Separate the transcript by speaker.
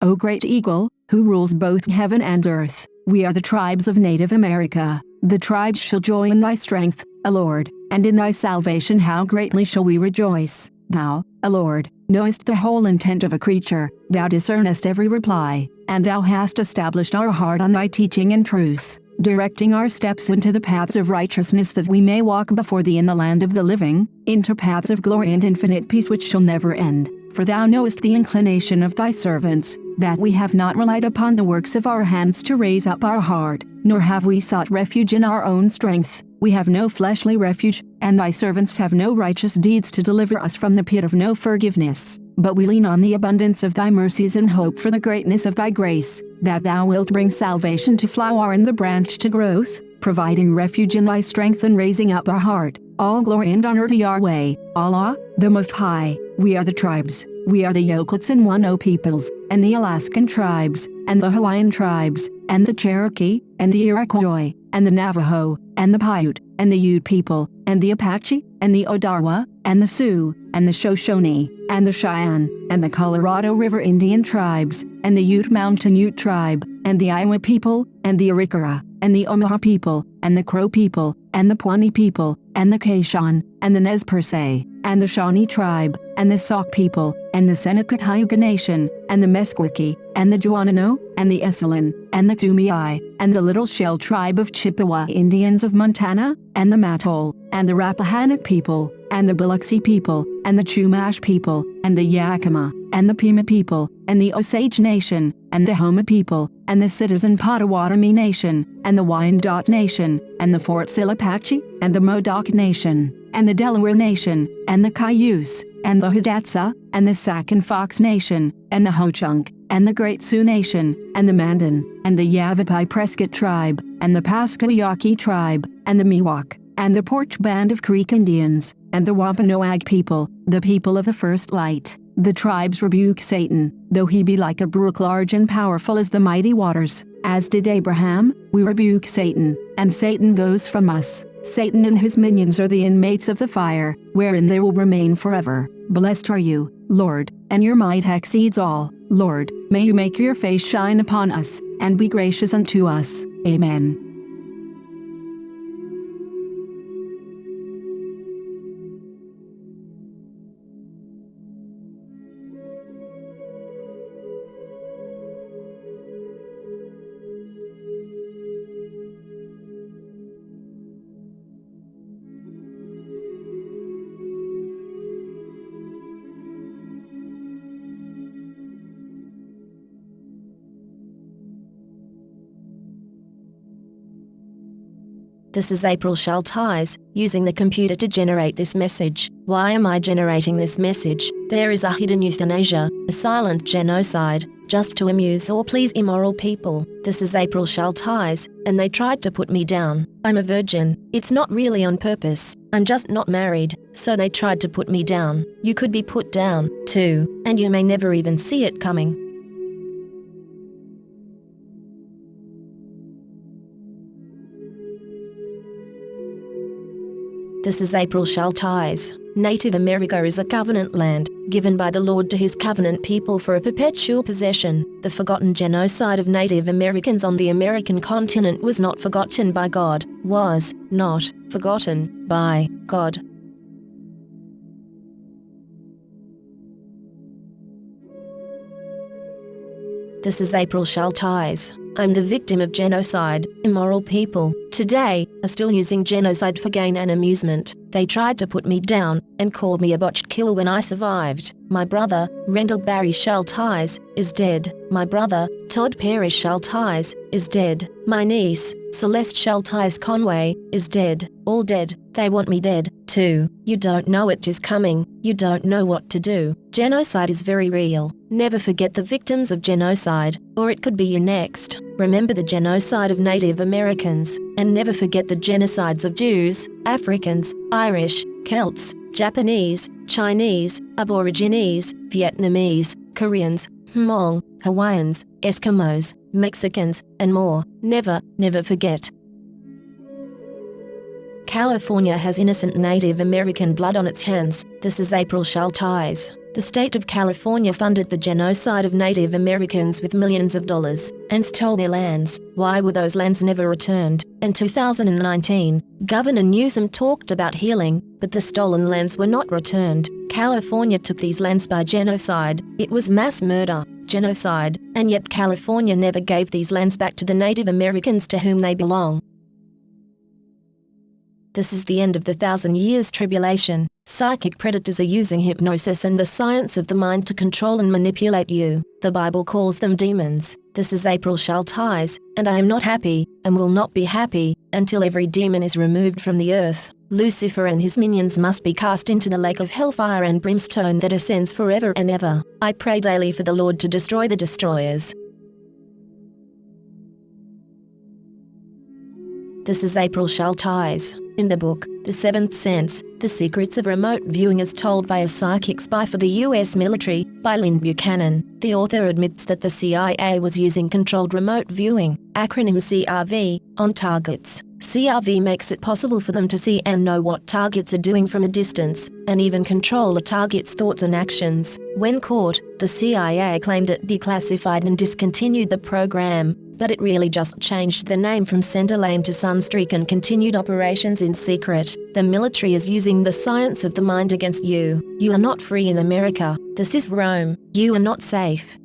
Speaker 1: O great eagle, who rules both heaven and earth, we are the tribes of Native America. The tribes shall joy in thy strength, O Lord, and in thy salvation how greatly shall we rejoice. Thou, O Lord, knowest the whole intent of a creature, thou discernest every reply, and thou hast established our heart on thy teaching and truth, directing our steps into the paths of righteousness that we may walk before thee in the land of the living, into paths of glory and infinite peace which shall never end. For thou knowest the inclination of thy servants, that we have not relied upon the works of our hands to raise up our heart, nor have we sought refuge in our own strength. We have no fleshly refuge, and thy servants have no righteous deeds to deliver us from the pit of no forgiveness. But we lean on the abundance of thy mercies and hope for the greatness of thy grace, that thou wilt bring salvation to flower and the branch to growth, providing refuge in thy strength and raising up our heart. All glory and honor to Yahweh, Allah, the Most High. We are the tribes, we are the Yokuts and Wano peoples, and the Alaskan tribes, and the Hawaiian tribes, and the Cherokee, and the Iroquois, and the Navajo, and the Paiute, and the Ute people, and the Apache, and the Odawa, and the Sioux, and the Shoshone, and the Cheyenne, and the Colorado River Indian tribes, and the Ute Mountain Ute tribe, and the Iowa people, and the Arikara, and the Omaha people, and the Crow people, and the Pawnee people, and the Quechan, and the Nez Perce, and the Shawnee tribe, and the Sauk people, and the Seneca Cayuga Nation, and the Meskwaki, and the Juanano, and the Esselen, and the Kumeyaay, and the Little Shell tribe of Chippewa Indians of Montana, and the Mattole, and the Rappahannock people, and the Biloxi people, and the Chumash people, and the Yakima, and the Pima people, and the Osage Nation, and the Houma people, and the Citizen Potawatomi Nation, and the Wyandot Nation, and the Fort Sill Apache, and the Modoc Nation, and the Delaware Nation, and the Cayuse, and the Hidatsa, and the Sac and Fox Nation, and the Ho-Chunk, and the Great Sioux Nation, and the Mandan, and the Yavapai Prescott tribe, and the Pascagoyaki tribe, and the Miwok, and the Porch Band of Creek Indians, and the Wampanoag people, the people of the first light. The tribes rebuke Satan, though he be like a brook large and powerful as the mighty waters. As did Abraham, we rebuke Satan, and Satan goes from us. Satan and his minions are the inmates of the fire, wherein they will remain forever. Blessed are you, Lord, and your might exceeds all. Lord, may you make your face shine upon us, and be gracious unto us. Amen.
Speaker 2: This is April Schulthies, using the computer to generate this message. Why am I generating this message? There is a hidden euthanasia, a silent genocide, just to amuse or please immoral people. This is April Schulthies, and they tried to put me down. I'm a virgin. It's not really on purpose. I'm just not married, so they tried to put me down. You could be put down, too, and you may never even see it coming. This is April Schulthies. Native America is a covenant land, given by the Lord to his covenant people for a perpetual possession. The forgotten genocide of Native Americans on the American continent was not forgotten by God, was not forgotten by God. This is April Schulthies. I'm the victim of genocide. Immoral people, today, are still using genocide for gain and amusement. They tried to put me down, and called me a botched killer when I survived. My brother, Rendell Barry Schulthies, is dead. My brother, Todd Perry Schulthies, is dead. My niece, Celeste Schulthies Conway, is dead. All dead. They want me dead, too. You don't know it is coming. You don't know what to do. Genocide is very real. Never forget the victims of genocide, or it could be you next. Remember the genocide of Native Americans, and never forget the genocides of Jews, Africans, Irish, Celts, Japanese, Chinese, Aborigines, Vietnamese, Koreans, Hmong, Hawaiians, Eskimos, Mexicans, and more. Never, never forget. California has innocent Native American blood on its hands. This is April Schulthies. The state of California funded the genocide of Native Americans with millions of dollars and stole their lands. Why were those lands never returned? In 2019, Governor Newsom talked about healing, but the stolen lands were not returned. California took these lands by genocide. It was mass murder, genocide, and yet California never gave these lands back to the Native Americans to whom they belong. This is the end of the 1,000 years tribulation. Psychic predators are using hypnosis and the science of the mind to control and manipulate you. The Bible calls them demons. This is April Schulthies, and I am not happy, and will not be happy, until every demon is removed from the earth. Lucifer and his minions must be cast into the lake of hellfire and brimstone that ascends forever and ever. I pray daily for the Lord to destroy the destroyers. This is April Schulthies. In the book, The Seventh Sense, The Secrets of Remote Viewing as Told by a Psychic Spy for the U.S. Military, by Lynn Buchanan, the author admits that the CIA was using controlled remote viewing, acronym CRV, on targets. CRV makes it possible for them to see and know what targets are doing from a distance, and even control a target's thoughts and actions. When caught, the CIA claimed it declassified and discontinued the program, but it really just changed the name from Centerlane to Sunstreak and continued operations in secret. The military is using the science of the mind against you. You are not free in America. This is Rome. You are not safe.